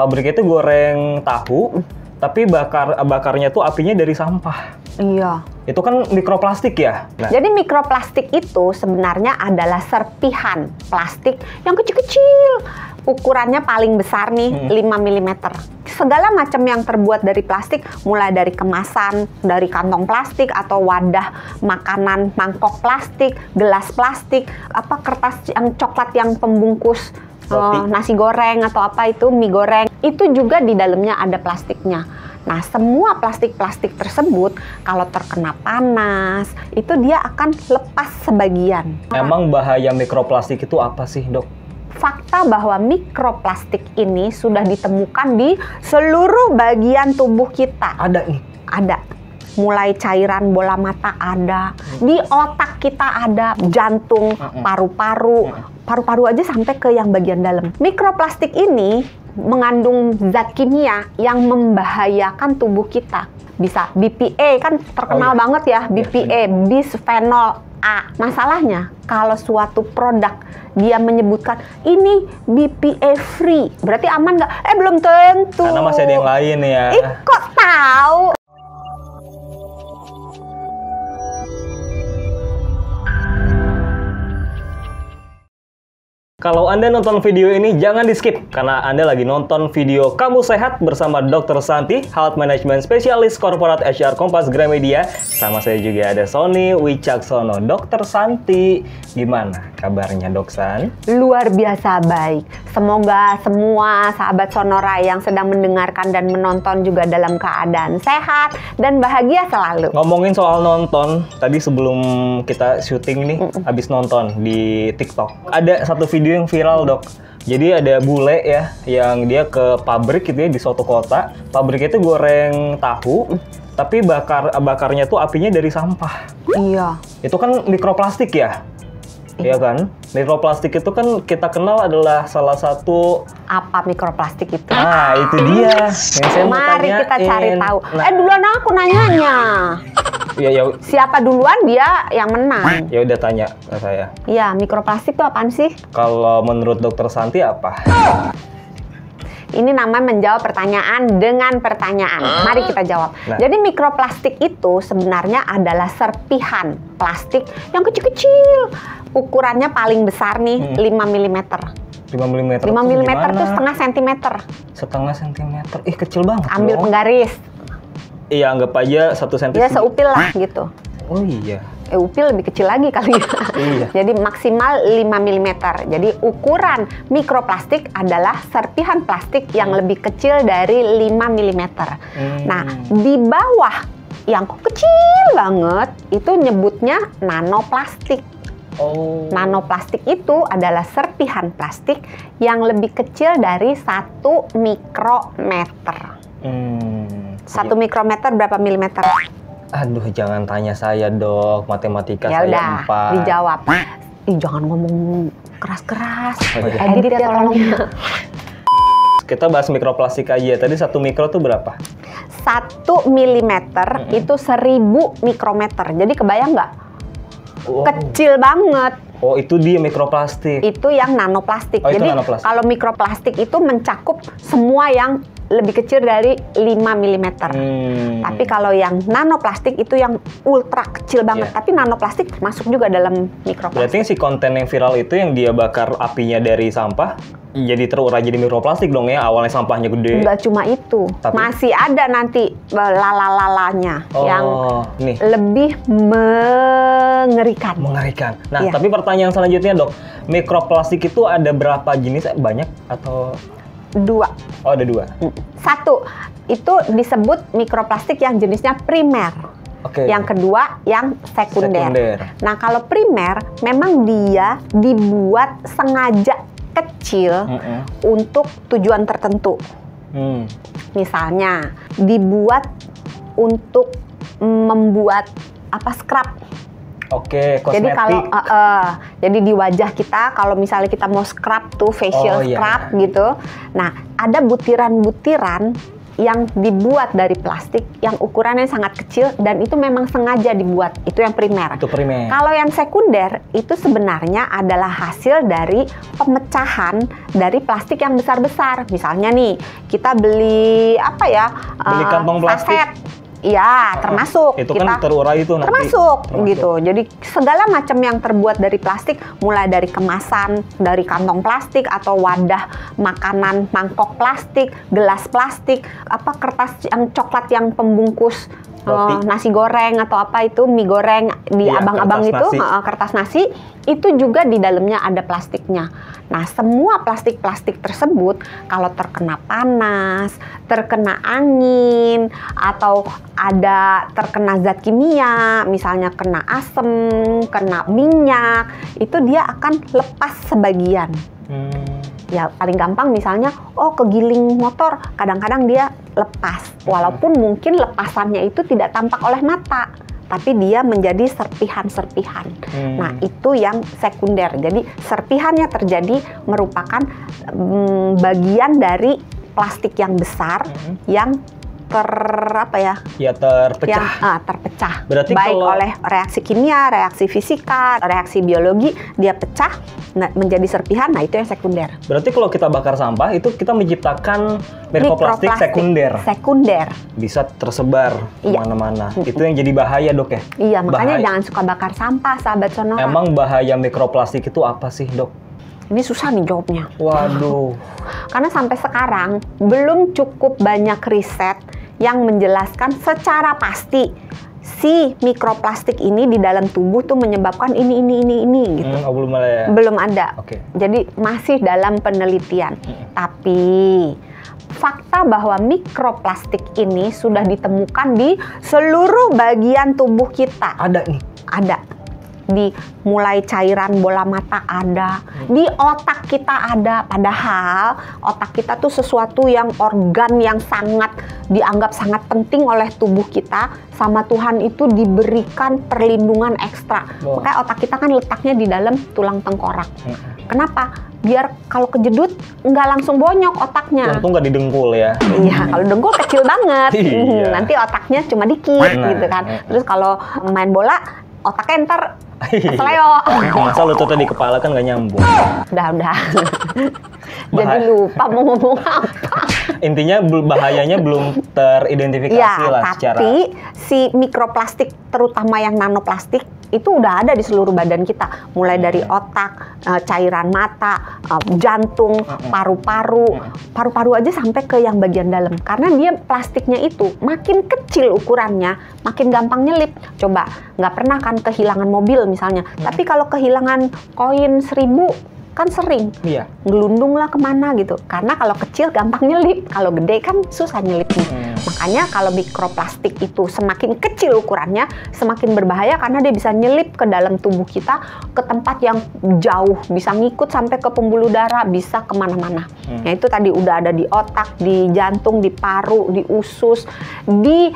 Pabriknya itu goreng tahu, tapi bakarnya tuh apinya dari sampah. Iya. Itu kan mikroplastik ya? Nah, Jadi mikroplastik itu sebenarnya adalah serpihan plastik yang kecil-kecil. Ukurannya paling besar nih 5 mm. Segala macam yang terbuat dari plastik, mulai dari kemasan, dari kantong plastik atau wadah makanan, mangkok plastik, gelas plastik, kertas yang coklat yang pembungkus nasi goreng atau mie goreng, itu juga di dalamnya ada plastiknya. Nah, semua plastik-plastik tersebut kalau terkena panas, itu dia akan lepas sebagian. emang bahaya mikroplastik itu apa sih, Dok? Fakta bahwa mikroplastik ini sudah ditemukan di seluruh bagian tubuh kita. Ada nih? Ada. Mulai cairan bola mata ada, di otak kita ada, jantung, paru-paru aja sampai ke yang bagian dalam. Mikroplastik ini mengandung zat kimia yang membahayakan tubuh kita. Bisa BPA, kan terkenal banget ya, BPA, bisphenol A. Masalahnya, kalau suatu produk dia menyebutkan ini BPA free, berarti aman nggak? Belum tentu. Karena masih ada yang lain ya. Kok tahu? Kalau Anda nonton video ini, jangan di-skip, karena Anda lagi nonton video Kamu Sehat bersama Dr. Santi, Health Management Specialist Corporate HR Kompas Gramedia. Sama saya juga ada Sony Wicaksono. Dr. Santi, gimana kabarnya, Dok San? Luar biasa baik. Semoga semua sahabat Sonora yang sedang mendengarkan dan menonton juga dalam keadaan sehat dan bahagia selalu. Ngomongin soal nonton, tadi sebelum kita syuting nih, habis nonton di TikTok, ada satu video yang viral, Dok. Jadi ada bule ya, yang dia ke pabrik gitu ya, di suatu kota. Pabriknya itu goreng tahu, tapi bakarnya tuh apinya dari sampah. Iya. Itu kan mikroplastik ya? Iya kan? Mikroplastik itu kan kita kenal adalah salah satu... Apa mikroplastik itu? Nah, itu dia yang saya mau Mari kita cari tanyain. tahu. Nah, Duluan aku nanyanya. ya Siapa duluan dia yang menang. ya udah tanya ke saya. Iya, mikroplastik itu apaan sih? Kalau menurut Dokter Santi apa? Ini namanya menjawab pertanyaan dengan pertanyaan. Mari kita jawab. Nah. Jadi mikroplastik itu sebenarnya adalah serpihan plastik yang kecil-kecil. Ukurannya paling besar nih 5 mm. 5 mm. 5 mm itu setengah sentimeter. Setengah sentimeter. Ih, kecil banget. Ambil dong. penggaris. Iya, anggap aja 1 cm. Ya seupil lah gitu. Oh iya. Upil lebih kecil lagi kali ya. Iya. Jadi maksimal 5 mm. Jadi ukuran mikroplastik adalah serpihan plastik yang lebih kecil dari 5 mm. Nah, di bawah yang kecil banget itu nyebutnya nanoplastik. Oh. Nanoplastik itu adalah serpihan plastik yang lebih kecil dari 1 mikrometer. 1 mikrometer berapa milimeter? Aduh, jangan tanya saya, Dok. Matematika Ya saya udah, 4. dijawab. Jangan ngomong keras-keras. Oh, iya. Edit ya tolong. Kita bahas mikroplastik aja. Tadi 1 mikro tuh berapa? 1 milimeter itu 1000 mikrometer. Jadi kebayang nggak? Oh. Kecil banget. Oh, itu dia mikroplastik. Itu yang nanoplastik. Oh, itu Jadi nanoplastik. kalau mikroplastik itu mencakup semua yang lebih kecil dari 5 mm. Tapi kalau yang nanoplastik itu yang ultra kecil banget. Iya. Tapi nanoplastik masuk juga dalam mikroplastik. Berarti si konten yang viral itu yang dia bakar apinya dari sampah, jadi terurai jadi mikroplastik dong ya. Awalnya sampahnya gede. Nggak cuma itu. Tapi? Masih ada nanti lala-lalanya yang nih. lebih mengerikan. Mengerikan. Nah, Iya. tapi pertanyaan selanjutnya, Dok. Mikroplastik itu ada berapa jenis? Banyak atau... 2. Oh, ada 2. 1, itu disebut mikroplastik yang jenisnya primer. Oke. Yang kedua, yang sekunder. Sekunder. Nah, kalau primer, memang dia dibuat sengaja kecil untuk tujuan tertentu. Misalnya, dibuat untuk membuat scrub. Oke, kosmetik. Jadi kalau jadi di wajah kita kalau misalnya kita mau scrub tuh facial Oh, iya. scrub gitu. Nah, ada butiran-butiran yang dibuat dari plastik yang ukurannya sangat kecil dan itu memang sengaja dibuat. Itu yang primer. Itu primer. Kalau yang sekunder itu sebenarnya adalah hasil dari pemecahan dari plastik yang besar-besar. Misalnya nih, kita beli apa ya? Beli kantong plastik. Saset. Iya, termasuk. Itu kan terurai itu nanti. Termasuk gitu. Jadi segala macam yang terbuat dari plastik, mulai dari kemasan, dari kantong plastik atau wadah makanan, mangkok plastik, gelas plastik, apa kertas yang coklat yang pembungkus nasi goreng atau apa itu mie goreng di abang-abang itu, kertas nasi, itu juga di dalamnya ada plastiknya. Nah, semua plastik-plastik tersebut kalau terkena panas, terkena angin, atau ada terkena zat kimia, misalnya kena asam, kena minyak, itu dia akan lepas sebagian. Ya paling gampang misalnya, kegiling motor, kadang-kadang dia lepas. Walaupun mungkin lepasannya itu tidak tampak oleh mata, tapi dia menjadi serpihan-serpihan. Nah, itu yang sekunder. Jadi serpihannya terjadi merupakan bagian dari plastik yang besar yang terpecah. Berarti baik kalau oleh reaksi kimia, reaksi fisika, reaksi biologi, dia pecah menjadi serpihan. Nah, itu yang sekunder. Berarti kalau kita bakar sampah itu kita menciptakan mikroplastik sekunder. Bisa tersebar kemana-mana. Itu yang jadi bahaya, Dok ya? Iya, makanya jangan suka bakar sampah, sahabat Sonora. Emang bahaya mikroplastik itu apa sih, Dok? Ini susah nih jawabnya. Waduh. Karena sampai sekarang belum cukup banyak riset yang menjelaskan secara pasti si mikroplastik ini di dalam tubuh tuh menyebabkan ini gitu. Belum ada ya? Belum ada. Okay. Jadi masih dalam penelitian. Tapi fakta bahwa mikroplastik ini sudah ditemukan di seluruh bagian tubuh kita. Ada nih? Ada. Di mulai cairan bola mata ada, di otak kita ada. Padahal otak kita tuh sesuatu yang organ yang dianggap sangat penting oleh tubuh kita. Sama Tuhan itu diberikan perlindungan ekstra. Makanya otak kita kan letaknya di dalam tulang tengkorak. Kenapa? Biar kalau kejedut nggak langsung bonyok otaknya. Untung nggak didengkul ya. Iya, kalau dengkul kecil banget. Nanti otaknya cuma dikit gitu kan. Terus kalau main bola otaknya ntar keseleo. Masa lututnya di kepala kan nggak nyambung. Udah. Jadi lupa mau ngomong apa. Intinya bahayanya belum teridentifikasi lah secara. Tapi si mikroplastik, terutama yang nanoplastik, itu udah ada di seluruh badan kita. Mulai dari otak, cairan mata, jantung, paru-paru. Paru-paru aja sampai ke yang bagian dalam. Karena dia plastiknya itu makin kecil ukurannya, makin gampang nyelip. Coba, nggak pernah kan kehilangan mobil misalnya. Tapi kalau kehilangan koin 1000, kan sering. Iya. Gelundung lah kemana gitu. Karena kalau kecil gampang nyelip. Kalau gede kan susah nyelipnya. Makanya kalau mikroplastik itu semakin kecil ukurannya, semakin berbahaya karena dia bisa nyelip ke dalam tubuh kita, ke tempat yang jauh. Bisa ngikut sampai ke pembuluh darah, bisa kemana-mana. Nah itu tadi udah ada di otak, di jantung, di paru, di usus, di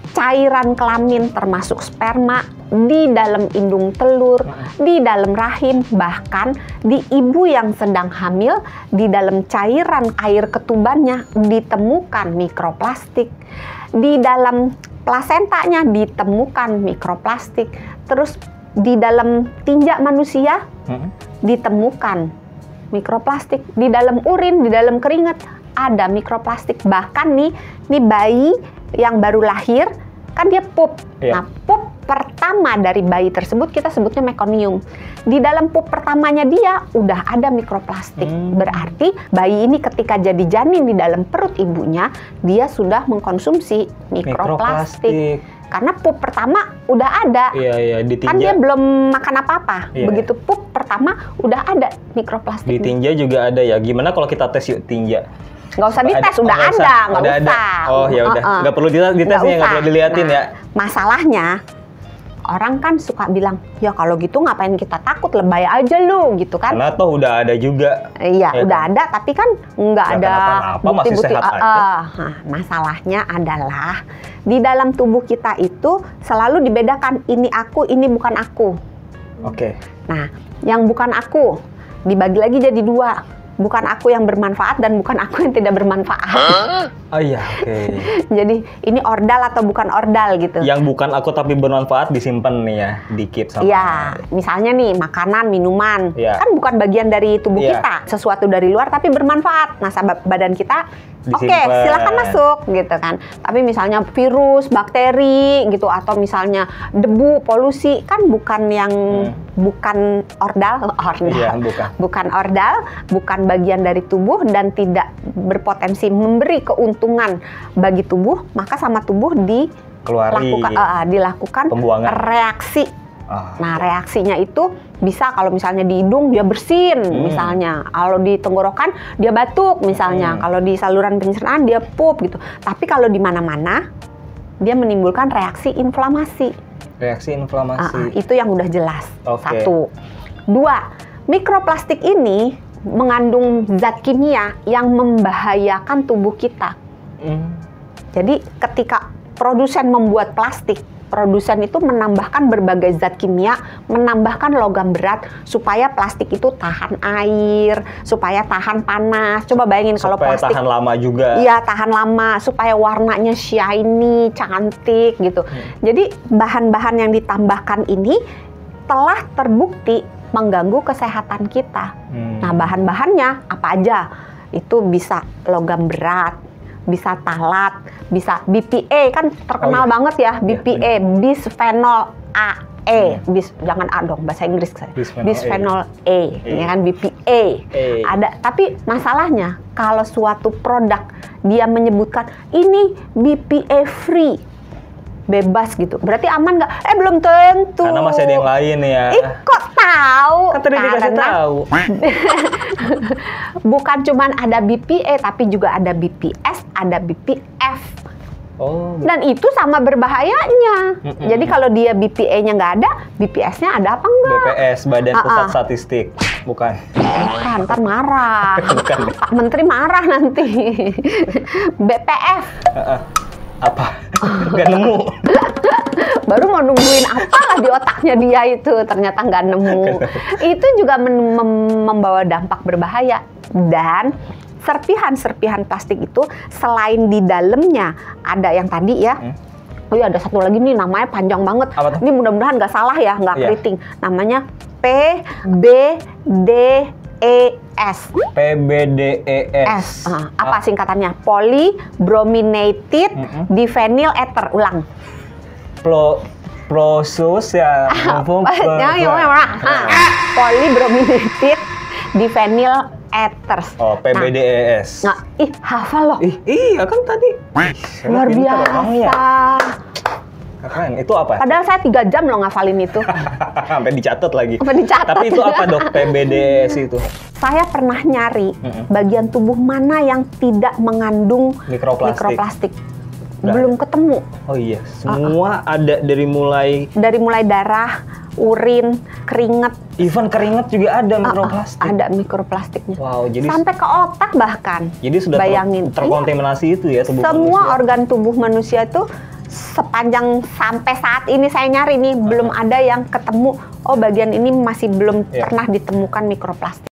cairan kelamin termasuk sperma, di dalam indung telur, di dalam rahim, bahkan di ibu yang sedang hamil, di dalam cairan air ketubannya ditemukan mikroplastik. Di dalam plasentanya ditemukan mikroplastik. Terus di dalam tinja manusia ditemukan mikroplastik. Di dalam urin, di dalam keringat ada mikroplastik. Bahkan nih bayi yang baru lahir kan dia pup. Nah, pup pertama dari bayi tersebut kita sebutnya mekonium. Di dalam pup pertamanya dia udah ada mikroplastik. Berarti bayi ini ketika jadi janin di dalam perut ibunya, dia sudah mengkonsumsi mikroplastik. Karena pup pertama udah ada. Iya, ditinja. Kan dia belum makan apa-apa. Begitu pup pertama udah ada mikroplastik. Di tinja juga ada ya. Gimana kalau kita tes yuk tinja? Nggak usah dites, udah ada, nggak usah. Oh ya udah, nggak perlu ditesnya, nggak perlu diliatin ya. Masalahnya orang kan suka bilang, ya kalau gitu ngapain kita takut, lebay aja lu gitu kan? Karena toh udah ada juga. Iya, udah ada, tapi kan nggak ada bukti-bukti. Nah, masalahnya adalah di dalam tubuh kita itu selalu dibedakan ini aku, ini bukan aku. Oke. Nah, yang bukan aku dibagi lagi jadi 2. bukan aku yang bermanfaat dan bukan aku yang tidak bermanfaat. Oh iya, oke. Jadi ini ordal atau bukan ordal gitu. Yang bukan aku tapi bermanfaat disimpan nih ya, di-keep sama. Iya, misalnya nih makanan, minuman, Iya. kan bukan bagian dari tubuh Iya. kita, sesuatu dari luar tapi bermanfaat. Nah, badan kita, oke, Disimpan. silakan masuk gitu kan. Tapi misalnya virus, bakteri gitu, atau misalnya debu, polusi, kan bukan yang bukan ordal, Iya, bukan. bukan ordal, bukan bagian dari tubuh dan tidak berpotensi memberi keuntungan bagi tubuh, maka sama tubuh dilakukan Pembuangan. reaksi. Ah, Nah, reaksinya itu bisa kalau misalnya di hidung dia bersin, misalnya. Kalau di tenggorokan dia batuk, misalnya. Kalau di saluran pencernaan dia pup gitu. Tapi kalau di mana-mana dia menimbulkan reaksi inflamasi. reaksi inflamasi. Itu yang udah jelas. Oke. 1. 2, mikroplastik ini mengandung zat kimia yang membahayakan tubuh kita. Jadi ketika produsen membuat plastik, produsen itu menambahkan berbagai zat kimia, menambahkan logam berat supaya plastik itu tahan air, supaya tahan panas. Coba bayangin kalau Supaya plastik tahan lama juga. Iya, tahan lama supaya warnanya shiny, cantik gitu. Jadi bahan-bahan yang ditambahkan ini telah terbukti mengganggu kesehatan kita. Nah, bahan-bahannya apa aja? Itu bisa logam berat, bisa talat, bisa BPA, kan terkenal banget ya, BPA, bisphenol A. Jangan A dong, bahasa Inggris saya. Bisphenol A, ya kan, BPA. Ada, tapi masalahnya kalau suatu produk dia menyebutkan ini BPA free, bebas gitu, berarti aman nggak? Belum tentu. Karena masih ada yang lain ya. Kok tahu? Kan tadi dikasih tahu. Bukan cuman ada BPA, tapi juga ada BPS, ada BPF. Oh. Dan itu sama berbahayanya. Jadi kalau dia BPA-nya nggak ada, BPS-nya ada apa enggak? BPS, Badan Pusat Statistik. Bukan. Bukan, ntar marah. Bukan. Pak Menteri marah nanti. BPF. Apa? Gak nemu. Baru mau nungguin apalah di otaknya dia itu, ternyata nggak nemu. Itu juga membawa dampak berbahaya. Dan serpihan-serpihan plastik itu selain di dalamnya ada yang tadi ya. Oh iya, ada satu lagi nih namanya panjang banget. Apa tuh? Ini mudah-mudahan nggak salah ya, nggak keriting. Namanya PBDES. PBDES. Apa singkatannya? Polybrominated diphenyl ether. Ulang. Prosus ya. Polybrominated diphenyl ethers. Oh, PBDES. Nah, hafal loh. Iya kan tadi. Luar biasa. Keren. Itu apa? Padahal saya 3 jam loh ngafalin itu. Sampai dicatat lagi. Sampai dicatat. Tapi itu apa dok? PBDES itu? Saya pernah nyari bagian tubuh mana yang tidak mengandung mikroplastik. Belum ketemu. Oh iya, semua ada dari mulai darah, urin, keringat. Even keringat juga ada mikroplastik. Ada mikroplastiknya. Wow, jadi sampai ke otak bahkan. Jadi sudah bayangin terkontaminasi itu ya tubuh semua manusia. Organ tubuh manusia itu sepanjang sampai saat ini saya nyari nih belum ada yang ketemu. Oh, bagian ini masih belum pernah ditemukan mikroplastik.